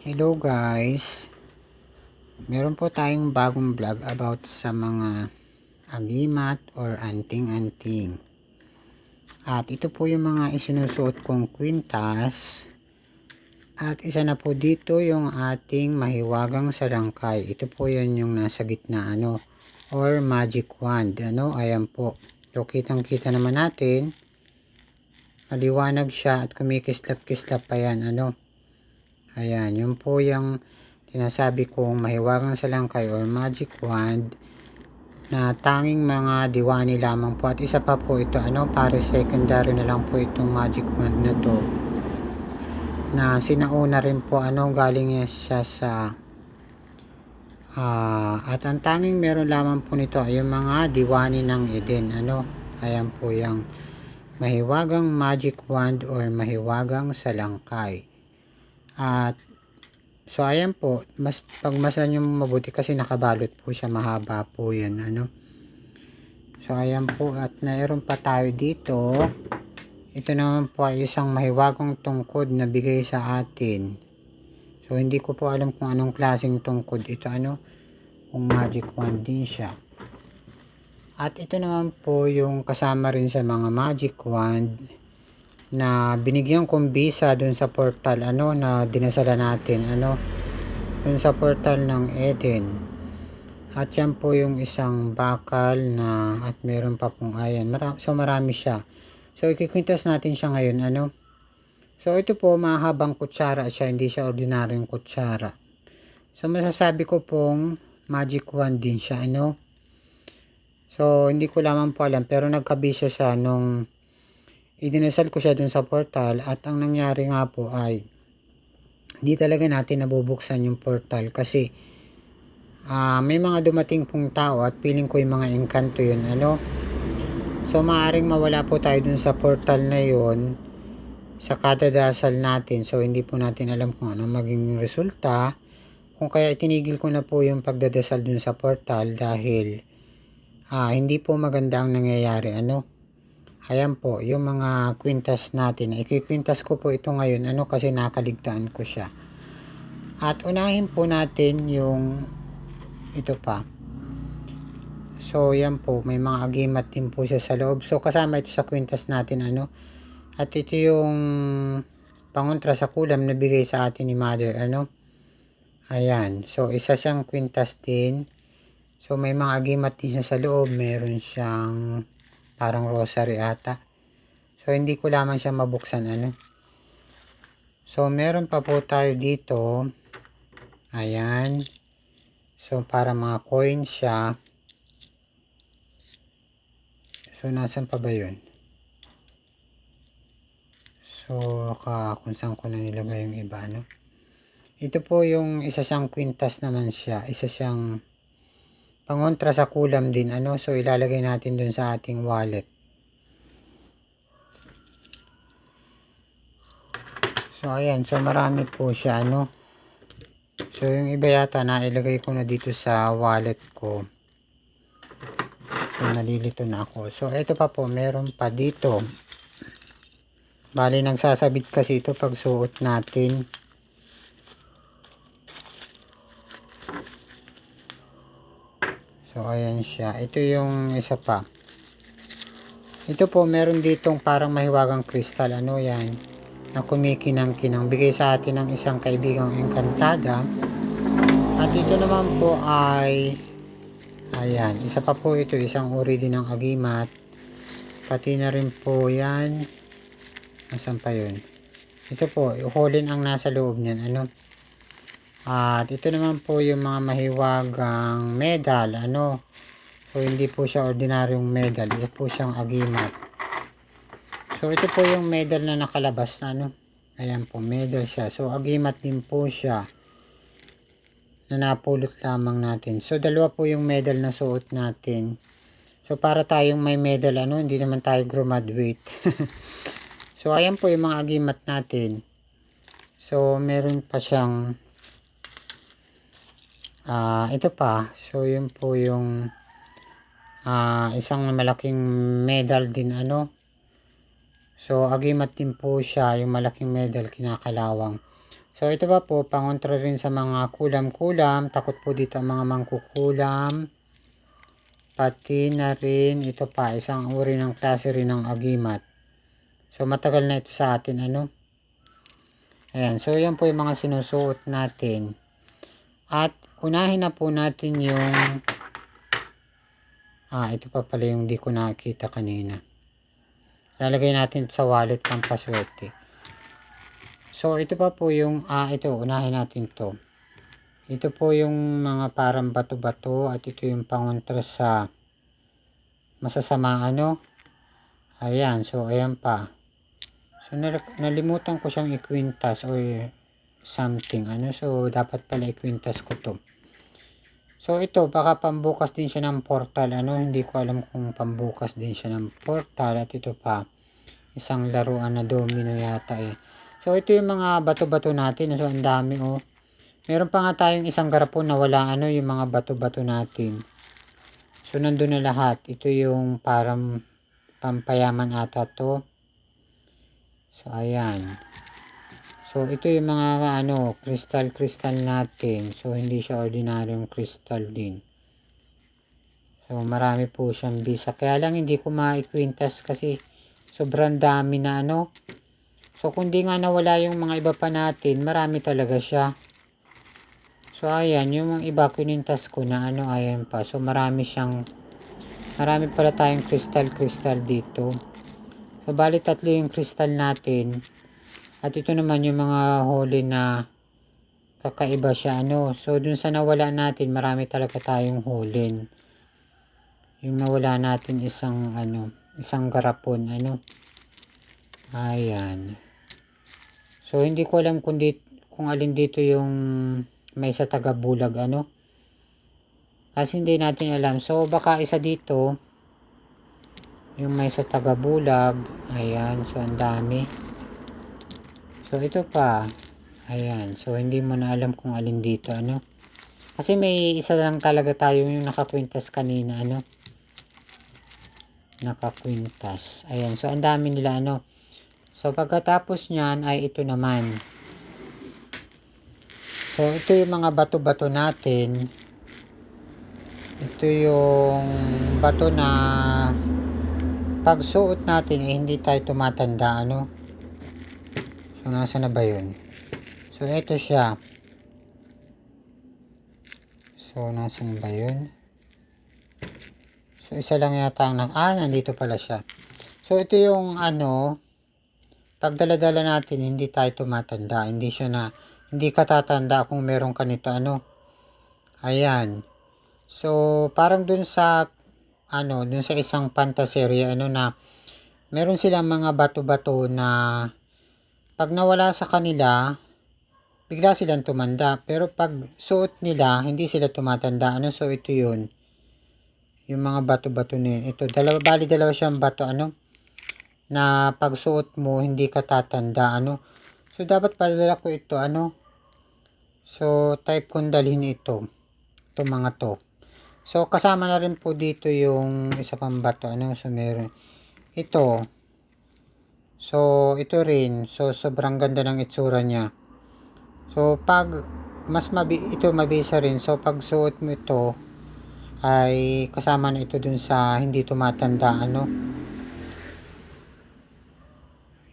Hello guys, meron po tayong bagong vlog about sa mga agimat or anting-anting. At ito po yung mga isinusuot kong kwintas. At isa na po dito yung ating mahiwagang salangkay. Ito po yun yung nasa gitna or magic wand. Ayan po. So kitang kita naman natin. Maliwanag siya at kumikislap-kislap pa yan. Ayan, yun po yung sinasabi kong mahiwagang salangkay or magic wand na tanging mga diwani lamang po. At isa pa po ito, para secondary na lang po itong magic wand na to. Na sinauna rin po, galing siya sa at ang tanging meron lamang po nito ay yung mga diwani ng Eden. Ayan po yung mahiwagang magic wand or mahiwagang salangkay. At so ayan po, pagmasan nyo mabuti kasi nakabalot po siya, mahaba po yan. So ayan po, at mayroon pa tayo dito. Ito naman po ay isang mahiwagang tungkod na bigay sa atin. So hindi ko po alam kung anong klaseng tungkod ito, kung magic wand din siya. At ito naman po yung kasama rin sa mga magic wand na binigyan kong visa dun sa portal na dinasala natin dun sa portal ng Eden. At yan po yung isang bakal na at meron pa pong ayan. So marami siya. So ikikwintas natin siya ngayon So ito po mahabang kutsara siya, hindi siya ordinaryong kutsara. So masasabi ko pong magic wand din siya So hindi ko lamang po alam pero nagkabisa siya nung idinasal ko siya dun sa portal. At ang nangyari nga po ay hindi talaga natin nabubuksan yung portal kasi may mga dumating pong tao at feeling ko yung mga engkanto yun so maaring mawala po tayo dun sa portal na yun sa kadadasal natin. So hindi po natin alam kung ano maging resulta, kung kaya itinigil ko na po yung pagdadasal dun sa portal dahil hindi po maganda ang nangyayari Ayan po, yung mga kwintas natin. Ikikwintas ko po ito ngayon kasi nakaligtaan ko siya. At unahin po natin yung ito pa. So yan po, may mga agimat din po siya sa loob. So kasama ito sa kwintas natin At ito yung pangontra sa kulam na bigay sa atin ni Mother Ayan, so isa siyang kwintas din. So may mga agimat din siya sa loob. Meron siyang parang rosary ata. So hindi ko lamang siya mabuksan So meron pa po tayo dito. Ayan. So para mga coins siya. So nasan pa ba yun? So kung saan ko na nilagay yung iba Ito po yung isa siyang kwintas naman siya. Isa siyang pangontra sa kulam din So ilalagay natin dun sa ating wallet. So ayan, so marami po siya So yung iba yata nailagay ko na dito sa wallet ko. So nalilito na ako. So ito pa po, meron pa dito. Bali nagsasabit kasi ito pag suot natin. So ayan siya. Ito yung isa pa. Ito po meron ditong parang mahiwagang kristal yan na kumikinang-kinang. Bigay sa atin ng isang kaibigang engkantada. At ito naman po ay ayan, isa pa po ito, isang uri din ng agimat. Pati na rin po yan. Nasaan pa yun? Ito po, hulin ang nasa loob niyan At ito naman po yung mga mahiwagang medal So hindi po siya ordinaryong medal, ito po siyang agimat. So ito po yung medal na nakalabas na ayan po, medal siya. So agimat din po siya na napulot lamang natin. So dalawa po yung medal na suot natin. So para tayong may medal hindi naman tayo graduate. So ayan po yung mga agimat natin. So meron pa siyang ito pa. So yun po yung isang malaking medal din So agimat din po siya, yung malaking medal kinakalawang. So, ito pa po, pangontra rin sa mga kulam-kulam. Takot po dito ang mga mangkukulam. Pati na rin, ito pa, isang uri ng klase rin ng agimat. So, matagal na ito sa atin, ano. Ayan, so yan po yung mga sinusuot natin. At, unahin na po natin yung, ito pa pala yung di ko nakita kanina. Lalagay natin sa wallet pang paswerte. So, ito pa po yung, ito, unahin natin to. Ito po yung mga parang bato-bato at ito yung pangontra sa masasama, ano. Ayan, so, ayan pa. So, nalimutan ko siyang ikwintas or something, ano. So, dapat pala ikwintas ko to. So, ito, baka pambukas din siya ng portal, ano. Hindi ko alam kung pambukas din siya ng portal. At ito pa, isang laruan na domino yata eh. So, ito yung mga bato-bato natin. So, ang dami oh. Meron pa nga tayong isang garapon na wala ano yung mga bato-bato natin. So, nandun na lahat. Ito yung parang pampayaman ata to. So, ayan. So, ito yung mga ano, crystal natin. So, hindi siya ordinaryong crystal din. So, marami po siyang bisa. Kaya lang hindi ko maikwintas kasi sobrang dami na ano. So, kung di nga nawala yung mga iba pa natin, marami talaga siya. So, ayan, yung mga iba kinintas ko na ano, ayan pa. So, marami pala tayong crystal dito. So, bali 3 yung crystal natin. At ito naman yung mga huli na kakaiba siya, ano. So, dun sa nawala natin, marami talaga tayong hulin. Yung nawala natin isang garapon, ano. Ayan. So, hindi ko alam kung alin dito yung may sa taga-bulag, ano. Kasi hindi natin alam. So, baka isa dito, yung may sa taga-bulag. Ayan. So, ang dami. So, ito pa. Ayan. So, hindi mo na alam kung alin dito, ano. Kasi may isa lang talaga tayo yung nakakwintas kanina, ano. Nakakwintas. Ayan. So, ang dami nila, ano. So, pagkatapos nyan ay ito naman. So, ito yung mga bato-bato natin. Ito yung bato na pag suot natin eh hindi tayo tumatanda, ano. So, nasa na ba yun? So, ito siya. So, nasa na ba yun? So, isa lang yata ang nandito pala siya. So, ito yung ano, pag dala-dala natin hindi tayo tumatanda. Hindi ka tatanda kung meron ka nito, ano. Ayan. So, parang dun sa isang fantasy, ano, na meron silang mga bato-bato na pag nawala sa kanila, bigla silang tumanda. Pero pag suot nila, hindi sila tumatanda, ano. So, ito yun. Yung mga bato-bato na yun. Ito, dalawa siyang bato, ano, na pag suot mo, hindi ka tatanda, ano. So, dapat padala ko ito, ano. So, type kong dalhin ito. Ito mga to. So, kasama na rin po dito yung isa pang bato, ano. So, meron. Ito. So, ito rin. So, sobrang ganda ng itsura niya. So, pag ito mabisa rin. So, pag suot mo ito, ay kasama na ito dun sa hindi tumatanda, ano.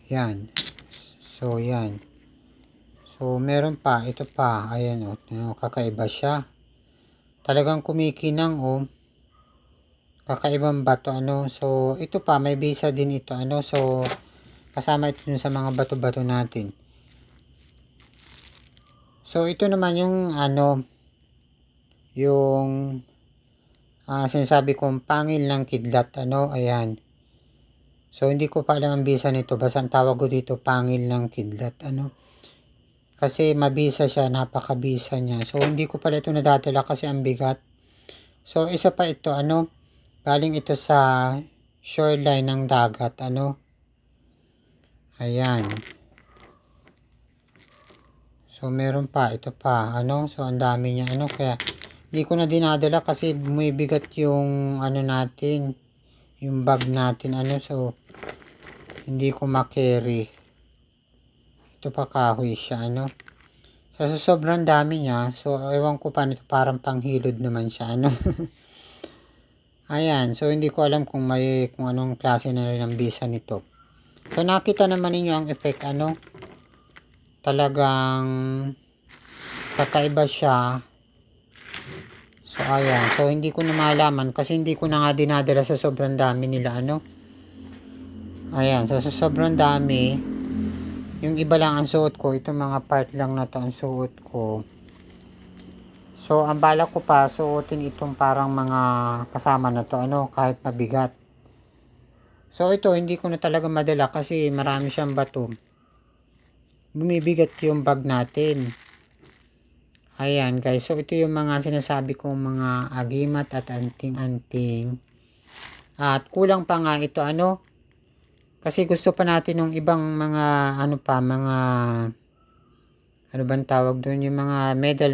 Yan. So, yan. So, meron pa. Ito pa. Ayan, oh. Kakaiba siya. Talagang kumikinang, oh. Kakaibang bato, ano. So, ito pa. May bisa din ito, ano. So, kasama ito dun sa mga bato-bato natin. So, ito naman yung, ano, yung, sinasabi kong pangil ng kidlat, ano. Ayan. So, hindi ko pa alam ang bisa nito. Basta ang tawag ko dito, pangil ng kidlat, ano. Kasi mabisa siya, napakabisa niya. So, hindi ko pala ito nadadala kasi ang bigat. So, isa pa ito, ano, galing ito sa shoreline ng dagat, ano. Ayan. So, meron pa, ito pa, ano. So, ang dami niya, ano, kaya hindi ko na dinadala kasi bumibigat yung, ano natin, yung bag natin, ano. So, hindi ko makarry. Ito pa kahoy siya, ano. So, sa sobrang dami niya, so, ewan ko paano ito, parang panghilod naman siya, ano. Ayan, so, hindi ko alam kung anong klase na rin ang bisa nito. So, nakita naman ninyo ang effect, ano, talagang kakaiba siya. So, ayan, so, hindi ko na malaman kasi hindi ko na nga dinadala sa sobrang dami nila, ano. Ayan, so, sa sobrang dami, yung iba lang ang suot ko, itong mga part lang na to ang suot ko. So, ang balak ko pa, suotin itong parang mga kasama na to, ano, kahit mabigat. So, ito, hindi ko na talaga madala kasi marami siyang bato. Bumibigat yung bag natin. Ayan, guys. So, ito yung mga sinasabi kong mga agimat at anting-anting. At kulang pa nga ito, ano, kasi gusto pa natin ng ibang mga, ano pa, mga, ano bang tawag doon, yung mga medal